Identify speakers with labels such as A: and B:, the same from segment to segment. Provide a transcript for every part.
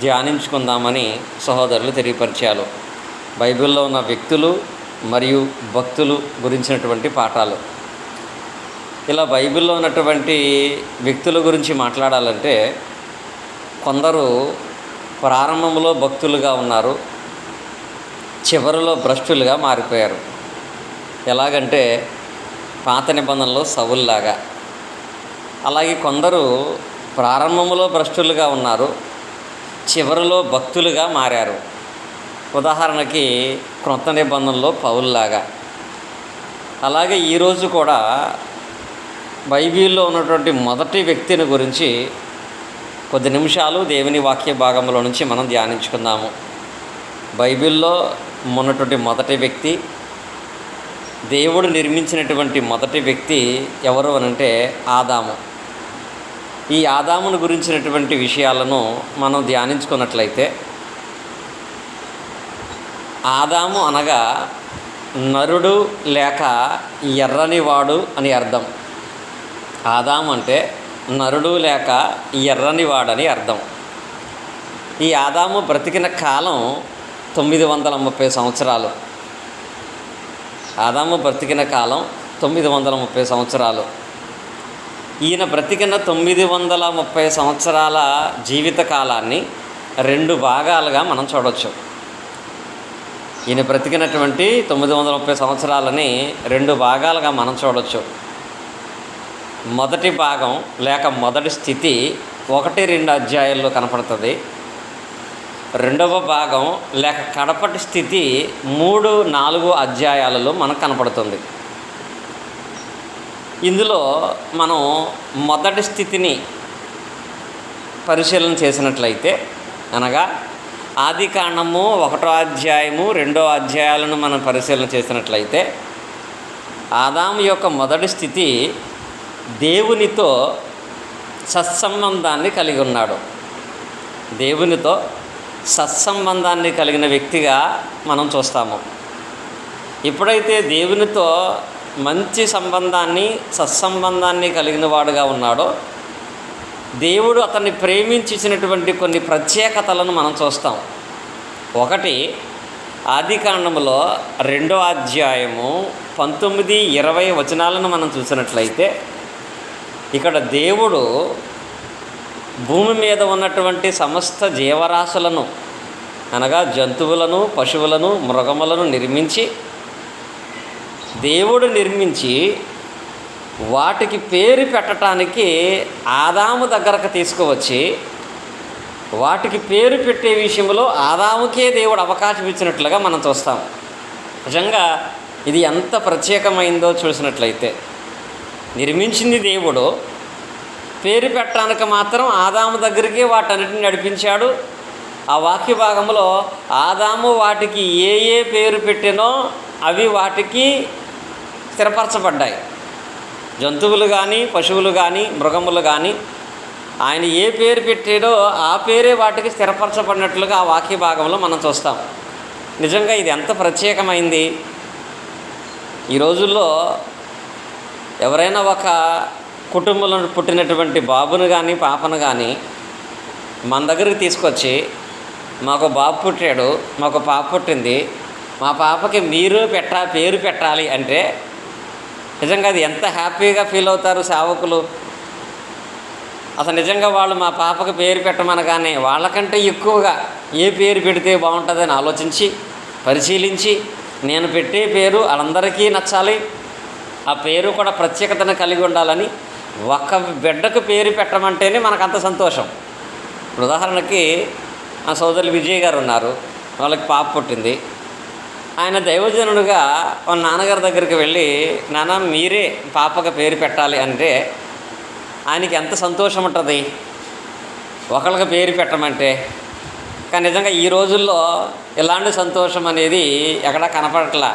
A: ధ్యానించుకుందామని సహోదరులు తెలియపరిచారు. బైబిల్లో ఉన్న వ్యక్తులు మరియు భక్తులు గురించినటువంటి పాఠాలు. ఇలా బైబిల్లో ఉన్నటువంటి వ్యక్తుల గురించి మాట్లాడాలంటే కొందరు ప్రారంభంలో భక్తులుగా ఉన్నారు, చివరిలో భ్రష్టులుగా మారిపోయారు. ఎలాగంటే పాత నిబంధనలో సౌలులాగా. అలాగే కొందరు ప్రారంభంలో భ్రష్టులుగా ఉన్నారు, చివరిలో భక్తులుగా మారారు. ఉదాహరణకి క్రొత్త నిబంధనలో పౌలులాగా. అలాగే ఈరోజు కూడా బైబిల్లో ఉన్నటువంటి మొదటి వ్యక్తిని గురించి కొద్ది నిమిషాలు దేవుని వాక్య భాగంలో నుంచి మనం ధ్యానించుకుందాము. బైబిల్లో ఉన్నటువంటి మొదటి వ్యక్తి, దేవుడు నిర్మించినటువంటి మొదటి వ్యక్తి ఎవరు అనంటే ఆదాము. ఈ ఆదామును గురించినటువంటి విషయాలను మనం ధ్యానించుకున్నట్లయితే, ఆదాము అనగా నరుడు లేక ఎర్రనివాడు అని అర్థం. ఆదాము అంటే నరుడు లేక ఎర్రనివాడని అర్థం. ఈ ఆదాము బ్రతికిన కాలం 930 సంవత్సరాలు. ఆదాము బ్రతికిన కాలం 930 సంవత్సరాలు. ఈయన బ్రతికిన 930 సంవత్సరాల జీవిత కాలాన్ని 2 భాగాలుగా మనం చూడవచ్చు. ఈయన బ్రతికినటువంటి 930 సంవత్సరాలని 2 భాగాలుగా మనం చూడవచ్చు. మొదటి భాగం లేక మొదటి స్థితి 1-2 అధ్యాయాల్లో కనపడుతుంది. రెండవ భాగం లేక కడపటి స్థితి 3-4 అధ్యాయాలలో మనకు కనపడుతుంది. ఇందులో మనం మొదటి స్థితిని పరిశీలన చేసినట్లయితే, అనగా ఆదికాండము 1వ అధ్యాయము 2వ అధ్యాయాలను మనం పరిశీలన చేసినట్లయితే, ఆదాము యొక్క మొదటి స్థితి దేవునితో సత్సంబంధాన్ని కలిగి ఉన్నాడు. దేవునితో సత్సంబంధాన్ని కలిగిన వ్యక్తిగా మనం చూస్తాము. ఎప్పుడైతే దేవునితో మంచి సంబంధాన్ని, సత్సంబంధాన్ని కలిగిన వాడుగా ఉన్నాడో, దేవుడు అతన్ని ప్రేమించినటువంటి కొన్ని ప్రత్యేకతలను మనం చూస్తాం. ఒకటి, ఆదికాండములో 2వ అధ్యాయము 19-20 వచనాలను మనం చూసినట్లయితే, ఇక్కడ దేవుడు భూమి మీద ఉన్నటువంటి సమస్త జీవరాశులను, అనగా జంతువులను, పశువులను, మృగములను దేవుడు నిర్మించి వాటికి పేరు పెట్టడానికి ఆదాము దగ్గరకు తీసుకువచ్చి, వాటికి పేరు పెట్టే విషయంలో ఆదాముకే దేవుడు అవకాశం ఇచ్చినట్లుగా మనం చూస్తాం. నిజంగా ఇది ఎంత ప్రత్యేకమైందో చూసినట్లయితే, నిర్మించింది దేవుడు, పేరు పెట్టడానికి మాత్రం ఆదాము దగ్గరికి వాటన్నిటిని నడిపించాడు. ఆ వాక్య భాగంలో ఆదాము వాటికి ఏ పేరు పెట్టినో అవి వాటికి స్థిరపరచబడ్డాయి. జంతువులు కానీ, పశువులు కానీ, మృగములు కానీ ఆయన ఏ పేరు పెట్టాడో ఆ పేరే వాటికి స్థిరపరచబడినట్లుగా ఆ వాక్య భాగంలో మనం చూస్తాం. నిజంగా ఇది ఎంత ప్రత్యేకమైంది. ఈ రోజుల్లో ఎవరైనా ఒక కుటుంబంలో పుట్టినటువంటి బాబును కానీ, పాపను కానీ మన దగ్గరికి తీసుకొచ్చి, మాకు బాబు పుట్టాడు, మాకు పాప పుట్టింది, మా పాపకి మీరు పేరు పెట్టాలి అంటే నిజంగా అది ఎంత హ్యాపీగా ఫీల్ అవుతారు సేవకులు. అసలు నిజంగా వాళ్ళు మా పాపకి పేరు పెట్టమనగానే వాళ్ళకంటే ఎక్కువగా ఏ పేరు పెడితే బాగుంటుందని ఆలోచించి, పరిశీలించి, నేను పెట్టే పేరు వాళ్ళందరికీ నచ్చాలి, ఆ పేరు కూడా ప్రత్యేకతను కలిగి ఉండాలని ఒక బిడ్డకు పేరు పెట్టమంటేనే మనకు అంత సంతోషం. ఉదాహరణకి మా సోదరులు విజయ్ గారు ఉన్నారు, వాళ్ళకి పాప పుట్టింది. ఆయన దైవజనుడుగా వాళ్ళ నాన్నగారి దగ్గరికి వెళ్ళి, నాన్న మీరే పాపకు పేరు పెట్టాలి అంటే ఆయనకి ఎంత సంతోషం ఉంటుంది ఒకళ్ళకి పేరు పెట్టమంటే. కానీ నిజంగా ఈ రోజుల్లో ఇలాంటి సంతోషం అనేది ఎక్కడా కనపడట్లా.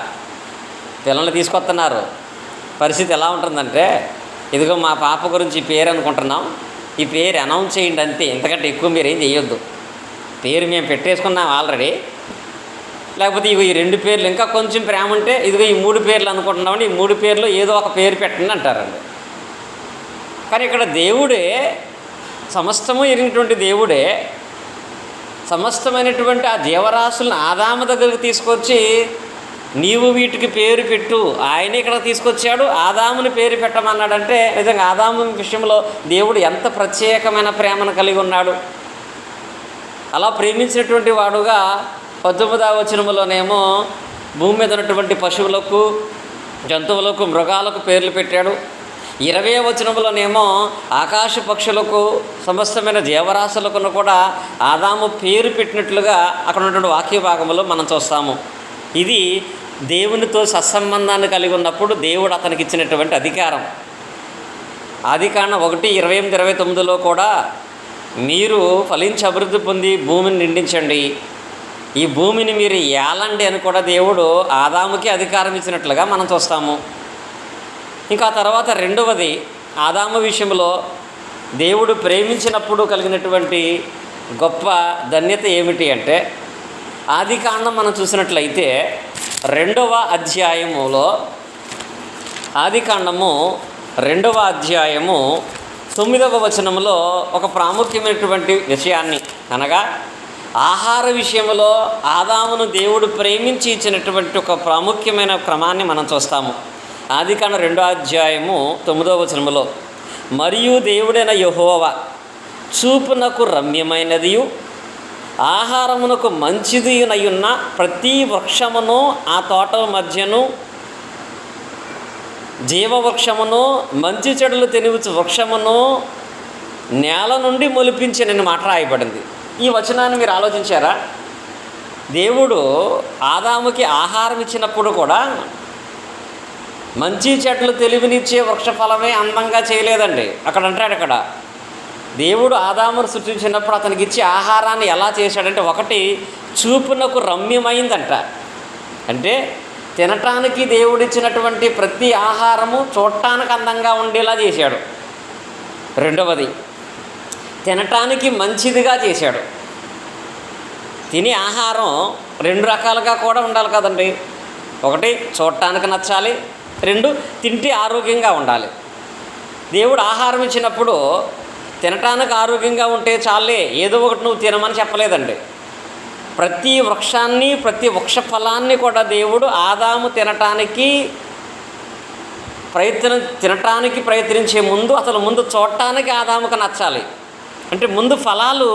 A: పిల్లల్ని తీసుకొస్తున్నారు, పరిస్థితి ఎలా ఉంటుందంటే, ఇదిగో మా పాప గురించి ఈ పేరు అనుకుంటున్నాం, ఈ పేరు అనౌన్స్ చేయండి అంతే, ఇంతకంటే ఎక్కువ మీరు ఏం చేయొద్దు, పేరు మేము పెట్టేసుకున్నాం ఆల్రెడీ, లేకపోతే ఇవి ఈ 2 పేర్లు ఇంకా కొంచెం ప్రేమ ఉంటే ఇదిగో ఈ 3 పేర్లు అనుకుంటున్నామని ఈ 3 పేర్లు ఏదో ఒక పేరు పెట్టండి అంటారండి. కానీ ఇక్కడ దేవుడే, సమస్తము ఎరిగినటువంటి దేవుడే సమస్తమైనటువంటి ఆ జీవరాశులను ఆదాము దగ్గరకు తీసుకొచ్చి నీవు వీటికి పేరు పెట్టు, ఆయనే ఇక్కడ తీసుకొచ్చాడు, ఆదాముని పేరు పెట్టమన్నాడంటే నిజంగా ఆదాము విషయంలో దేవుడు ఎంత ప్రత్యేకమైన ప్రేమను కలిగి ఉన్నాడు. అలా ప్రేమించినటువంటి వాడుగా 19వ వచనములోనేమో భూమి మీద ఉన్నటువంటి పశువులకు, జంతువులకు, మృగాలకు పేర్లు పెట్టాడు. 20వ వచనంలోనేమో ఆకాశ పక్షులకు, సమస్తమైన జీవరాశులకు కూడా ఆదాము పేరు పెట్టినట్లుగా అక్కడ ఉన్నటువంటి వాక్య భాగంలో మనం చూస్తాము. ఇది దేవునితో సత్సంబంధాన్ని కలిగి ఉన్నప్పుడు దేవుడు అతనికి ఇచ్చినటువంటి అధికారం. ఆదికాండం 1:28-29లో కూడా మీరు ఫలించి అభివృద్ధి పొంది భూమిని నిండించండి, ఈ భూమిని మీరు ఏలండి అని కూడా దేవుడు ఆదాముకి అధికారం ఇచ్చినట్లుగా మనం చూస్తాము. ఇంకా తర్వాత రెండవది, ఆదాము విషయంలో దేవుడు ప్రేమించినప్పుడు కలిగినటువంటి గొప్ప ధన్యత ఏమిటి అంటే, ఆదికాండం మనం చూసినట్లయితే 2వ అధ్యాయములో, ఆదికాండము 2వ అధ్యాయము 9వ వచనంలో ఒక ప్రాముఖ్యమైనటువంటి విషయాన్ని, అనగా ఆహార విషయంలో ఆదామును దేవుడు ప్రేమించి ఇచ్చినటువంటి ఒక ప్రాముఖ్యమైన క్రమాన్ని మనం చూస్తాము. ఆదికాండం 2వ అధ్యాయము 9వ వచనములో, మరియు దేవుడైన యెహోవా చూపునకు రమ్యమైనదియు ఆహారమునకు మంచిదియునయున్న ప్రతి వృక్షమును ఆ తోట మధ్యను, జీవవృక్షమును, మంచి చెడులు తెలియచ్చు వృక్షమును నేల నుండి మొలిపించినని మాట రాయబడింది. ఈ వచనాన్ని మీరు ఆలోచించారా? దేవుడు ఆదాముకి ఆహారం ఇచ్చినప్పుడు కూడా మంచి చెట్లు తెలివినిచ్చే వృక్ష ఫలమే అందంగా చేయలేదండి. అక్కడ దేవుడు ఆదామును సృష్టించినప్పుడు అతనికి ఇచ్చే ఆహారాన్ని ఎలా చేశాడంటే, ఒకటి చూపునకు రమ్యమైందంట. అంటే తినటానికి దేవుడిచ్చినటువంటి ప్రతి ఆహారము చూడటానికి అందంగా ఉండేలా చేశాడు. రెండవది, తినటానికి మంచిదిగా చేశాడు. తినే ఆహారం 2 రకాలుగా కూడా ఉండాలి కదండి. ఒకటి చూడటానికి నచ్చాలి, 2 తింటే ఆరోగ్యంగా ఉండాలి. దేవుడు ఆహారం ఇచ్చినప్పుడు తినటానికి ఆరోగ్యంగా ఉంటే చాలే, ఏదో ఒకటి నువ్వు తినమని చెప్పలేదండి. ప్రతి వృక్షాన్ని, ప్రతి వృక్ష ఫలాన్ని కూడా దేవుడు ఆదాము తినటానికి ప్రయత్నించే ముందు అసలు ముందు చూడటానికి ఆదాముకు నచ్చాలి. అంటే ముందు ఫలాలు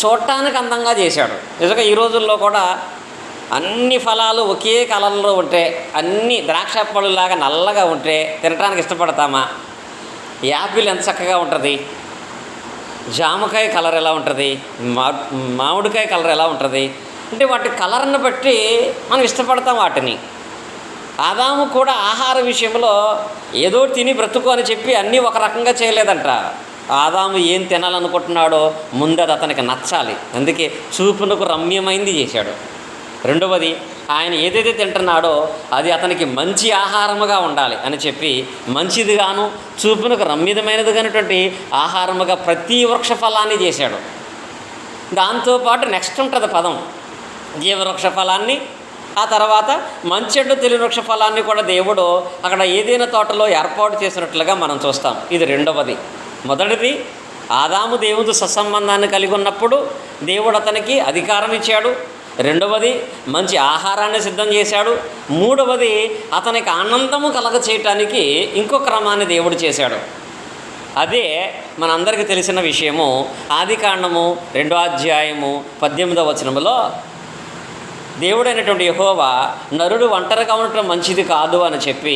A: చూడటానికి అందంగా చేశాడు. నిజంగా ఈ రోజుల్లో కూడా అన్ని ఫలాలు ఒకే కలర్లో ఉంటే, అన్ని ద్రాక్ష పళ్ళులాగా నల్లగా ఉంటే తినటానికి ఇష్టపడతామా? యాపిల్ ఎంత చక్కగా ఉంటుంది, జామకాయ కలర్ ఎలా ఉంటుంది, మామిడికాయ కలర్ ఎలా ఉంటుంది అంటే వాటి కలర్ని బట్టి మనం ఇష్టపడతాం వాటిని. ఆదాము కూడా ఆహార విషయంలో ఏదో తిని బ్రతుకు అని చెప్పి అన్నీ ఒక రకంగా చేయలేదంట. ఆదాము ఏం తినాలనుకుంటున్నాడో ముందు అది అతనికి నచ్చాలి. అందుకే చూపునకు రమ్యమైంది చేశాడు. రెండవది, ఆయన ఏదైతే తింటున్నాడో అది అతనికి మంచి ఆహారముగా ఉండాలి అని చెప్పి మంచిదిగాను చూపునకు రమ్యమైనదిగానటువంటి ఆహారముగా ప్రతి వృక్ష ఫలాన్ని చేశాడు. దాంతోపాటు నెక్స్ట్ ఉంటుంది పదం, జీవవృక్ష ఫలాన్ని, ఆ తర్వాత మంచెడ్డు తెలియని వృక్ష ఫలాన్ని కూడా దేవుడు అక్కడ ఏదైనా తోటలో ఏర్పాటు చేసినట్లుగా మనం చూస్తాం. ఇది రెండవది. మొదటిది, ఆదాము దేవుడు సత్సంబంధాన్ని కలిగి ఉన్నప్పుడు దేవుడు అతనికి అధికారం ఇచ్చాడు. రెండవది, మంచి ఆహారాన్ని సిద్ధం చేశాడు. మూడవది, అతనికి ఆనందము కలగ చేయటానికి ఇంకో క్రమాన్ని దేవుడు చేశాడు. అదే మనందరికీ తెలిసిన విషయము. ఆదికాండము 2వ అధ్యాయము 18వ వచనములో దేవుడైనటువంటి యెహోవా నరుడు ఒంటరిగా ఉండటం మంచిది కాదు అని చెప్పి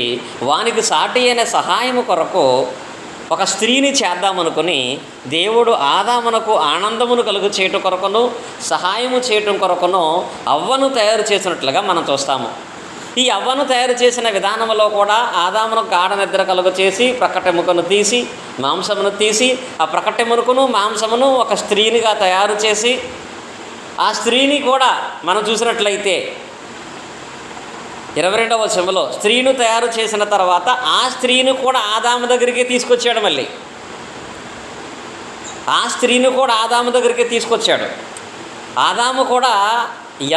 A: వానికి సాటి అయిన సహాయము కొరకు ఒక స్త్రీని చేద్దామనుకుని దేవుడు ఆదామునకు ఆనందమును కలుగు చేయటం కొరకును సహాయము చేయటం కొరకును అవ్వను తయారు చేసినట్లుగా మనం చూస్తాము. ఈ అవ్వను తయారు చేసిన విధానంలో కూడా ఆదామును గాఢ నిద్ర కలుగు చేసి ప్రక్కటెముకను తీసి మాంసమును తీసి ఆ ప్రక్కటెముకను మాంసమును ఒక స్త్రీనిగా తయారు చేసి ఆ స్త్రీని కూడా మనం చూసినట్లయితే 22వ వచనంలో స్త్రీను తయారు చేసిన తర్వాత ఆ స్త్రీని కూడా ఆదాము దగ్గరికి తీసుకొచ్చాడు. మళ్ళీ ఆ స్త్రీని కూడా ఆదాము దగ్గరికి తీసుకొచ్చాడు. ఆదాము కూడా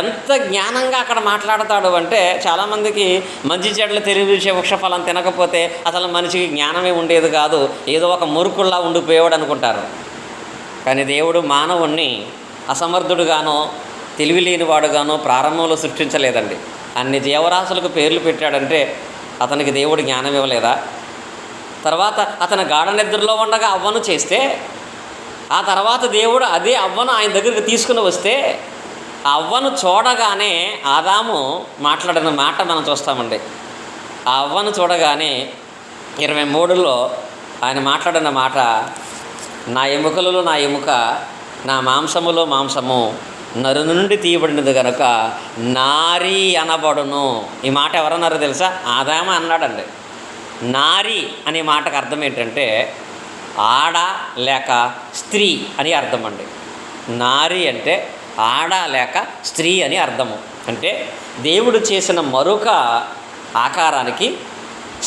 A: ఎంత జ్ఞానంగా అక్కడ మాట్లాడతాడు అంటే, చాలామందికి మంచి చెడ్లు తెలివించే వృక్షఫలం తినకపోతే అసలు మనిషికి జ్ఞానమే ఉండేది కాదు, ఏదో ఒక మురుకుల్లా ఉండిపోయేవాడు అనుకుంటారు. కానీ దేవుడు మానవుణ్ణి అసమర్థుడుగానో తెలివి లేనివాడుగానో ప్రారంభంలో సృష్టించలేదండి. అన్ని జీవరాశులకు పేర్లు పెట్టాడంటే అతనికి దేవుడు జ్ఞానం ఇవ్వలేదా? తర్వాత అతను గాఢ నిద్రలో ఉండగా అవ్వను చేస్తే ఆ తర్వాత దేవుడు అదే అవ్వను ఆయన దగ్గరికి తీసుకుని వస్తే ఆ అవ్వను చూడగానే ఆదాము మాట్లాడిన మాట మనం చూస్తామండి. ఆ అవ్వను చూడగానే 23లో ఆయన మాట్లాడిన మాట, నా ఎముకలలో నా ఎముక, నా మాంసములో మాంసము నరు నుండి తీయబడినది కనుక నారీ అనబడును. ఈ మాట ఎవరన్నారో తెలుసా? ఆదాము అన్నాడండి. నారీ అనే మాటకు అర్థం ఏంటంటే ఆడ లేక స్త్రీ అని అర్థం అండి. నారీ అంటే ఆడ లేక స్త్రీ అని అర్థము. అంటే దేవుడు చేసిన మరొక ఆకారానికి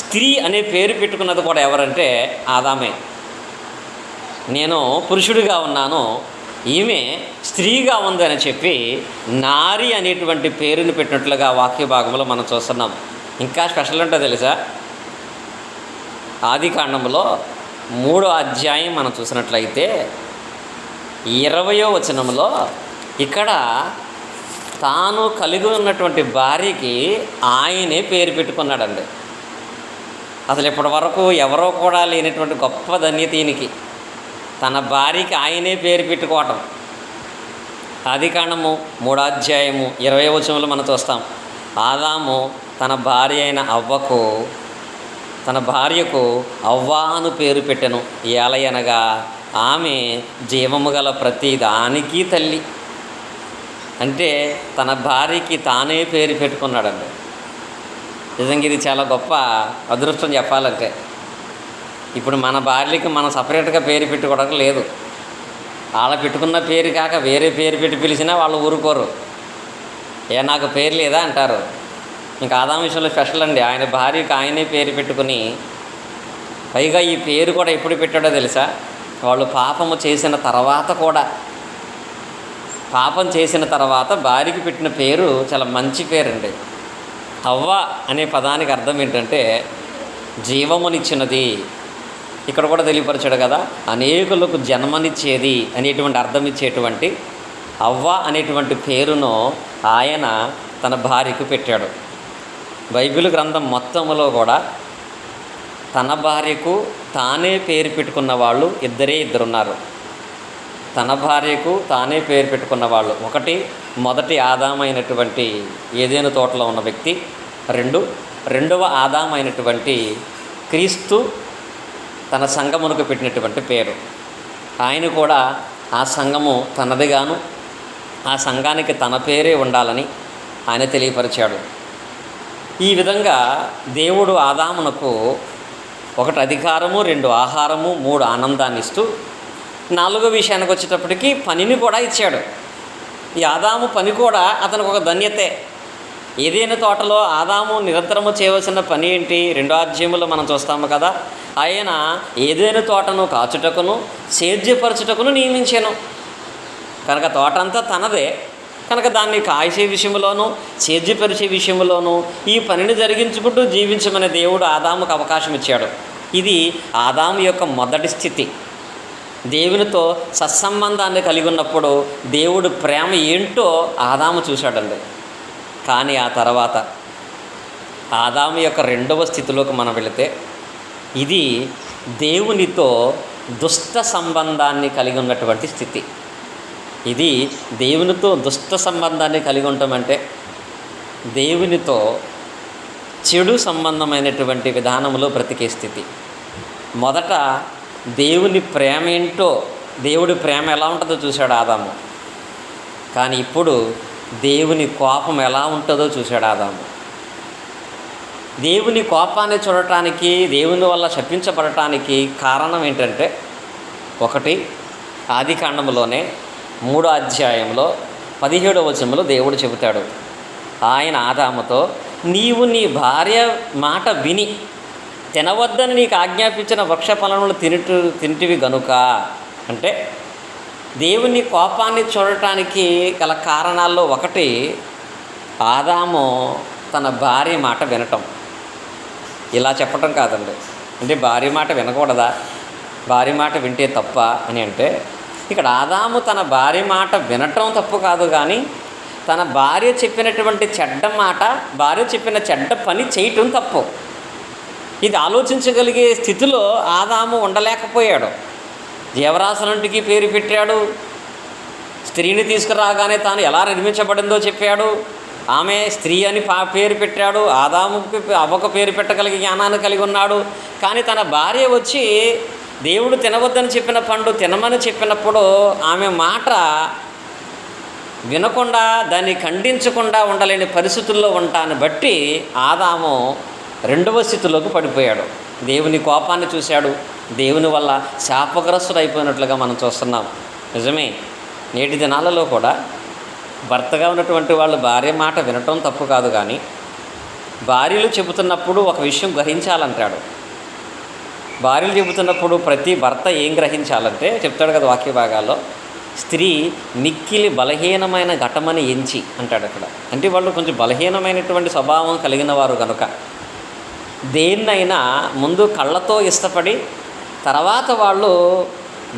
A: స్త్రీ అనే పేరు పెట్టుకున్నది కూడా ఎవరంటే ఆదామే. నేను పురుషుడిగా ఉన్నాను, ఈమె స్త్రీగా ఉందని చెప్పి నారి అనేటువంటి పేరుని పెట్టినట్లుగా వాక్య భాగంలో మనం చూస్తున్నాం. ఇంకా స్పెషల్ అంటే తెలుసా? ఆదికాండంలో 3వ అధ్యాయం మనం చూసినట్లయితే 20వ వచనంలో ఇక్కడ తాను కలిగి ఉన్నటువంటి భార్యకి ఆయనే పేరు పెట్టుకున్నాడండి. అసలు ఇప్పటి వరకు ఎవరో కూడా లేనటువంటి గొప్ప ధన్యత ఈయనకి, తన భార్యకి ఆయనే పేరు పెట్టుకోవటం. ఆదికాండము 3వ అధ్యాయము 20వ వచనంలో మనం చూస్తాం. ఆదాము తన భార్య అయిన తన భార్యకు అవ్వాను పేరు పెట్టెను. ఏలయనగా ఆమె జీవము గల ప్రతి దానికి తల్లి. అంటే తన భార్యకి తానే పేరు పెట్టుకున్నాడండి. నిజంగా ఇది చాలా గొప్ప అదృష్టం చెప్పాలంటే. ఇప్పుడు మన భార్యకి మనం సపరేట్గా పేరు పెట్టుకోవడం లేదు. వాళ్ళ పెట్టుకున్న పేరు కాక వేరే పేరు పెట్టి పిలిచినా వాళ్ళు ఊరుకోరు. నాకు పేరు లేదా అంటారు. ఇంకా ఆదాము విషయంలో స్పెషల్ అండి. ఆయన భార్యకి ఆయనే పేరు పెట్టుకుని, పైగా ఈ పేరు కూడా ఎప్పుడు పెట్టాడో తెలుసా? వాళ్ళు పాపం చేసిన తర్వాత భార్యకి పెట్టిన పేరు చాలా మంచి పేరండి. అవ్వ అనే పదానికి అర్థం ఏంటంటే జీవమునిచ్చినది. ఇక్కడ కూడా తెలియపరిచాడు కదా, అనేకులకు జన్మనిచ్చేది అనేటువంటి అర్థం ఇచ్చేటువంటి అవ్వ అనేటువంటి పేరును ఆయన తన భార్యకు పెట్టాడు. బైబిల్ గ్రంథం మొత్తంలో కూడా తన భార్యకు తానే పేరు పెట్టుకున్న వాళ్ళు ఇద్దరున్నారు. తన భార్యకు తానే పేరు పెట్టుకున్న వాళ్ళు మొదటి ఆదాము అయినటువంటి ఏదెను తోటలో ఉన్న వ్యక్తి, రెండవ ఆదాము అయినటువంటి క్రీస్తు తన సంఘమునకు పెట్టినటువంటి పేరు. ఆయన కూడా ఆ సంఘము తనదిగాను, ఆ సంఘానికి తన పేరే ఉండాలని ఆయన తెలియపరిచాడు. ఈ విధంగా దేవుడు ఆదామునకు 1 అధికారము, 2 ఆహారము, 3 ఆనందాన్ని ఇస్తూ 4వ విషయానికి వచ్చేటప్పటికి పనిని కూడా ఇచ్చాడు. ఈ ఆదాము పని కూడా అతనికి ఒక ధన్యతే. ఏదైనా తోటలో ఆదాము నిరంతరము చేయవలసిన పని ఏంటి? 2వ అధ్యాయంలో మనం చూస్తాము కదా, ఆయన ఏదైనా తోటను కాచుటకును సేద్యపరచుటకును నియమించాను. కనుక తోట అంతా తనదే. కనుక దాన్ని కాసే విషయంలోనూ సేద్యపరిచే విషయంలోనూ ఈ పనిని జరిగించుకుంటూ జీవించమని దేవుడు ఆదాముకు అవకాశం ఇచ్చాడు. ఇది ఆదాము యొక్క మొదటి స్థితి. దేవునితో సత్సంబంధాన్ని కలిగి ఉన్నప్పుడు దేవుడు ప్రేమ ఏంటో ఆదాము చూశాడండి. కానీ ఆ తర్వాత ఆదాము యొక్క 2వ స్థితిలోకి మనం వెళితే ఇది దేవునితో దుష్ట సంబంధాన్ని కలిగి ఉన్నటువంటి స్థితి. ఇది దేవునితో దుష్ట సంబంధాన్ని కలిగి ఉంటామంటే దేవునితో చెడు సంబంధమైనటువంటి విధానంలో బ్రతికే స్థితి. మొదట దేవుని ప్రేమ ఏంటో, దేవుడి ప్రేమ ఎలా ఉంటుందో చూశాడు ఆదాము. కానీ ఇప్పుడు దేవుని కోపం ఎలా ఉంటుందో చూశాడు ఆదాము. దేవుని కోపాన్ని చూడటానికి, దేవుని వల్ల శపించబడటానికి కారణం ఏంటంటే, 1 ఆదికాండంలోనే 3వ అధ్యాయంలో 17వ వచనంలో దేవుడు చెబుతాడు, ఆయన ఆదాముతో, నీవు నీ భార్య మాట విని తినవద్దని నీకు ఆజ్ఞాపించిన వృక్ష ఫలములు తింటివి గనుక. అంటే దేవుని కోపాన్ని చూడటానికి గల కారణాల్లో 1 ఆదాము తన భార్య మాట వినటం. ఇలా చెప్పటం కాదండి. అంటే భార్య మాట వినకూడదా, భార్య మాట వింటే తప్ప అని అంటే, ఇక్కడ ఆదాము తన భార్య మాట వినటం తప్పు కాదు, కానీ తన భార్య చెప్పినటువంటి చెడ్డ మాట, భార్య చెప్పిన చెడ్డ పని చేయటం తప్పు. ఇది ఆలోచించగలిగే స్థితిలో ఆదాము ఉండలేకపోయాడు. జీవరాశులంటికి పేరు పెట్టాడు. స్త్రీని తీసుకురాగానే తాను ఎలా నిర్మించబడిందో చెప్పాడు. ఆమె స్త్రీ అని పేరు పెట్టాడు. ఆదాముకి అవ్వకు పేరు పెట్టగలిగే జ్ఞానాన్ని కలిగి ఉన్నాడు. కానీ తన భార్య వచ్చి దేవుడు తినవద్దని చెప్పిన పండు తినమని చెప్పినప్పుడు ఆమె మాట వినకుండా, దాన్ని ఖండించకుండా ఉండలేని పరిస్థితుల్లో ఉండటాన్ని బట్టి ఆదాము రెండవ స్థితిలోకి పడిపోయాడు. దేవుని కోపాన్ని చూశాడు. దేవుని వల్ల శాపగ్రస్తుడు అయిపోయినట్లుగా మనం చూస్తున్నాం. నిజమే, నేటి దినాలలో కూడా భర్తగా ఉన్నటువంటి వాళ్ళు భార్య మాట వినటం తప్పు కాదు, కానీ భార్యలు చెబుతున్నప్పుడు ఒక విషయం గ్రహించాలంటాడు. భార్యలు చెబుతున్నప్పుడు ప్రతి భర్త ఏం గ్రహించాలంటే చెప్తాడు కదా వాక్య భాగాల్లో, స్త్రీ మిక్కిలి బలహీనమైన ఘటమని ఎంచి అంటాడు అక్కడ. అంటే వాళ్ళు కొంచెం బలహీనమైనటువంటి స్వభావం కలిగిన వారు కనుక దేన్నైనా ముందు కళ్ళతో ఇష్టపడి తర్వాత వాళ్ళు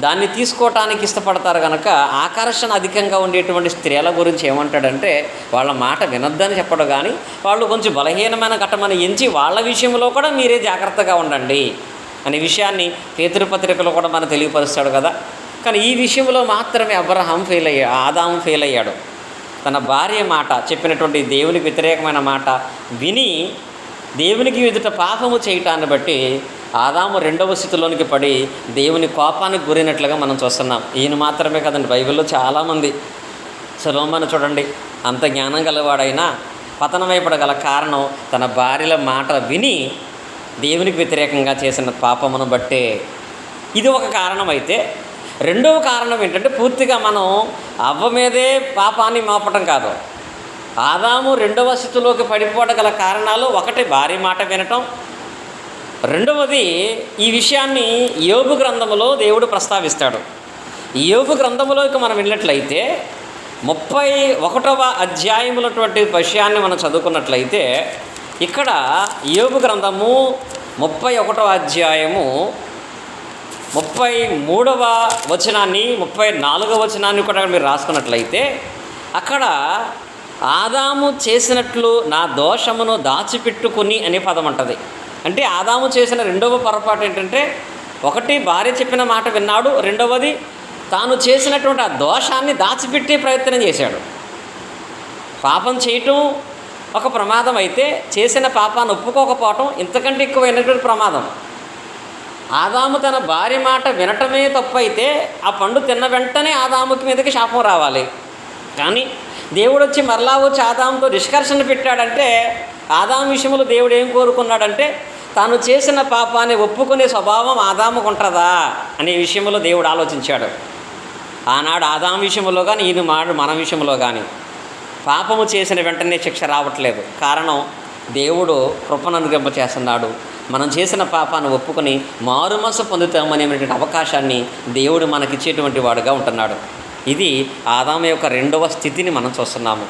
A: దాన్ని తీసుకోవటానికి ఇష్టపడతారు కనుక ఆకర్షణ అధికంగా ఉండేటువంటి స్త్రీల గురించి ఏమంటాడంటే వాళ్ళ మాట వినొద్దని చెప్పడు, కానీ వాళ్ళు కొంచెం బలహీనమైన ఘటమని ఎంచి వాళ్ళ విషయంలో కూడా మీరే జాగ్రత్తగా ఉండండి అనే విషయాన్ని పేతురు పత్రికలో కూడా మనం తెలియపరుస్తాడు కదా. కానీ ఈ విషయంలో మాత్రమే ఆదాము ఫెయిల్ అయ్యాడు. తన భార్య మాట చెప్పినటువంటి దేవునికి వ్యతిరేకమైన మాట విని దేవునికి ఎదుట పాపము చేయటాన్ని బట్టి ఆదాము రెండవ స్థితిలోనికి పడి దేవుని కోపానికి గురైనట్లుగా మనం చూస్తున్నాం. ఈయన మాత్రమే కదండి, బైబిల్లో చాలామంది. సొలొమోను చూడండి, అంత జ్ఞానం గలవాడైనా పతనమైపడగల కారణం తన భార్యల మాట విని దేవునికి వ్యతిరేకంగా చేసిన పాపమును బట్టే. ఇది ఒక కారణం అయితే, రెండవ కారణం ఏంటంటే పూర్తిగా మనం అవ్వ మీదే పాపాన్ని మోపటం కాదు. ఆదాము రెండవ స్థితిలోకి పడిపోవగల కారణాలు, ఒకటి భార్య మాట వినటం, రెండవది ఈ విషయాన్ని యోబు గ్రంథములో దేవుడు ప్రస్తావిస్తాడు. ఈ యోబు గ్రంథములోకి మనం వెళ్ళినట్లయితే 31వ అధ్యాయములటువంటి విషయాన్ని మనం చదువుకున్నట్లయితే ఇక్కడ యోబు గ్రంథము 31వ అధ్యాయము 33వ వచనాన్ని 34వ వచనాన్ని కూడా మీరు రాసుకున్నట్లయితే అక్కడ ఆదాము చేసినట్లు నా దోషమును దాచిపెట్టుకుని అనే పదం ఉంటుంది. అంటే ఆదాము చేసిన రెండవ పొరపాటు ఏంటంటే, ఒకటి భార్య చెప్పిన మాట విన్నాడు, రెండవది తాను చేసినటువంటి ఆ దోషాన్ని దాచిపెట్టే ప్రయత్నం చేశాడు. పాపం చేయటం ఒక ప్రమాదం అయితే చేసిన పాపాన్ని ఒప్పుకోకపోవటం ఇంతకంటే ఎక్కువైనటువంటి ప్రమాదం. ఆదాము తన భార్య మాట వినటమే తప్పు అయితే ఆ పండు తిన్న వెంటనే ఆదాముకి మీదకి శాపం రావాలి. కానీ దేవుడు వచ్చి మరలా వచ్చి ఆదాముతో నిష్కర్షణ పెట్టాడంటే ఆదాము విషయంలో దేవుడు ఏం కోరుకున్నాడంటే తాను చేసిన పాపాన్ని ఒప్పుకునే స్వభావం ఆదాముకు ఉంటుందా అనే విషయంలో దేవుడు ఆలోచించాడు. ఆనాడు ఆదాము విషయంలో కానీ ఈయన మన విషయంలో కానీ పాపము చేసిన వెంటనే శిక్ష రావట్లేదు. కారణం దేవుడు కృపను అనుగ్రహింప చేస్తున్నాడు. మనం చేసిన పాపాన్ని ఒప్పుకొని మారుమనసు పొందుతామనేటువంటి అవకాశాన్ని దేవుడు మనకిచ్చేటువంటి వాడుగా ఉంటున్నాడు. ఇది ఆదాము యొక్క రెండవ స్థితిని మనం చూస్తున్నాము.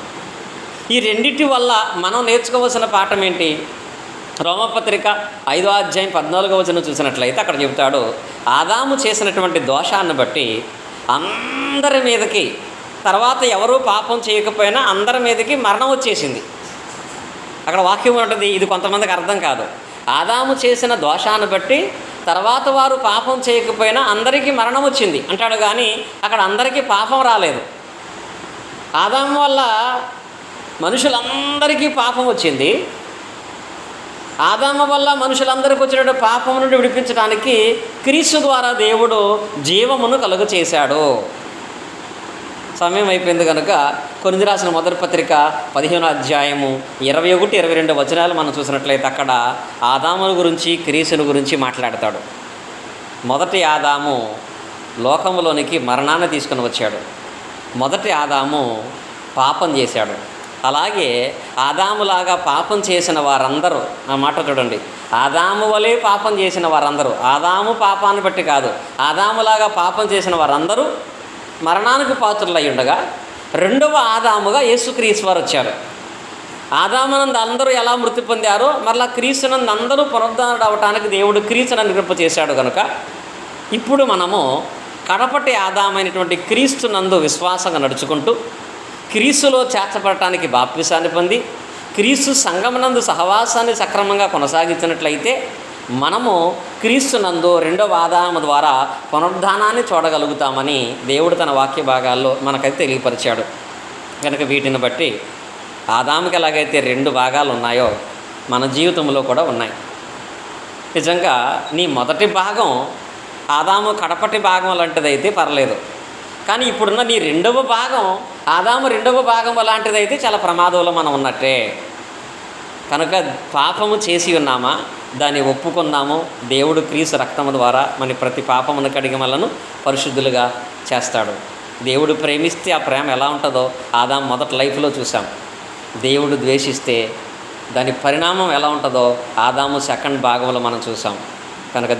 A: ఈ రెండింటి వల్ల మనం నేర్చుకోవాల్సిన పాఠం ఏంటి? రోమపత్రిక 5వ అధ్యాయం 14వ వచనం చూసినట్లయితే అక్కడ చెబుతాడు, ఆదాము చేసినటువంటి దోషాన్ని బట్టి అందరి మీదకి, తర్వాత ఎవరూ పాపం చేయకపోయినా అందరి మీదకి మరణం వచ్చేసింది. అక్కడ వాక్యం ఉంటుంది, ఇది కొంతమందికి అర్థం కాదు. ఆదాము చేసిన దోషాన్ని బట్టి తర్వాత వారు పాపం చేయకపోయినా అందరికీ మరణం వచ్చింది అంటాడు, కానీ అక్కడ అందరికీ పాపం రాలేదు. ఆదాము వల్ల మనుషులందరికీ పాపం వచ్చింది. ఆదాము వల్ల మనుషులందరికీ వచ్చిన పాపం నుండి విడిపించడానికి క్రీస్తు ద్వారా దేవుడు జీవమును కలుగ చేశాడు. సమయం అయిపోయింది కనుక కొరింథీ రాసిన మొదటి పత్రిక 15వ అధ్యాయము 21, 22 వచనాలు మనం చూసినట్లయితే అక్కడ ఆదామును గురించి క్రీస్తుని గురించి మాట్లాడతాడు. మొదటి ఆదాము లోకములోనికి మరణాన్ని తీసుకుని వచ్చాడు. మొదటి ఆదాము పాపం చేశాడు. అలాగే ఆదాములాగా పాపం చేసిన వారందరూ, ఆ మాట చూడండి, ఆదాము వలె పాపం చేసిన వారందరూ, ఆదాము పాపాన్ని బట్టి కాదు, ఆదాములాగా పాపం చేసిన వారందరూ మరణానికి పాత్రులై ఉండగా రెండవ ఆదాముగా యేసుక్రీస్తు వారు వచ్చారు. ఆదామునందు అందరూ ఎలా మృతి పొందారో మరలా క్రీస్తునందు అందరూ పునరుద్ధరణ అవటానికి దేవుడు క్రీస్తును అనుగ్రహింప చేశాడు కనుక ఇప్పుడు మనము కడపటి ఆదామైనటువంటి క్రీస్తు నందు విశ్వాసంగా నడుచుకుంటూ, క్రీస్తులో చేర్చబడటానికి బాప్తిసాన్ని పొంది, క్రీస్తు సంఘమునందు సహవాసాన్ని సక్రమంగా కొనసాగించినట్లయితే మనము క్రీస్తు నందు రెండవ ఆదాము ద్వారా పునరుద్ధానాన్ని చూడగలుగుతామని దేవుడు తన వాక్య భాగాల్లో మనకైతే తెలియపరిచాడు. కనుక వీటిని బట్టి ఆదాముకి ఎలాగైతే 2 భాగాలు ఉన్నాయో మన జీవితంలో కూడా ఉన్నాయి. నిజంగా నీ మొదటి భాగం ఆదాము కడపటి భాగం లాంటిదైతే పర్లేదు, కానీ ఇప్పుడున్న నీ రెండవ భాగం ఆదాము రెండవ భాగం అలాంటిదైతే చాలా ప్రమాదంలో మనం ఉన్నట్టే. కనుక పాపము చేసి ఉన్నామా, దాన్ని ఒప్పుకున్నాము, దేవుడు క్రీస్తు రక్తము ద్వారా మన ప్రతి పాపమును కడిగి మనలను పరిశుద్ధులుగా చేస్తాడు. దేవుడు ప్రేమిస్తే ఆ ప్రేమ ఎలా ఉంటుందో ఆదాము మొదటి లైఫ్లో చూసాం. దేవుడు ద్వేషిస్తే దాని పరిణామం ఎలా ఉంటుందో ఆదాము సెకండ్ భాగంలో మనం చూసాం. కనుక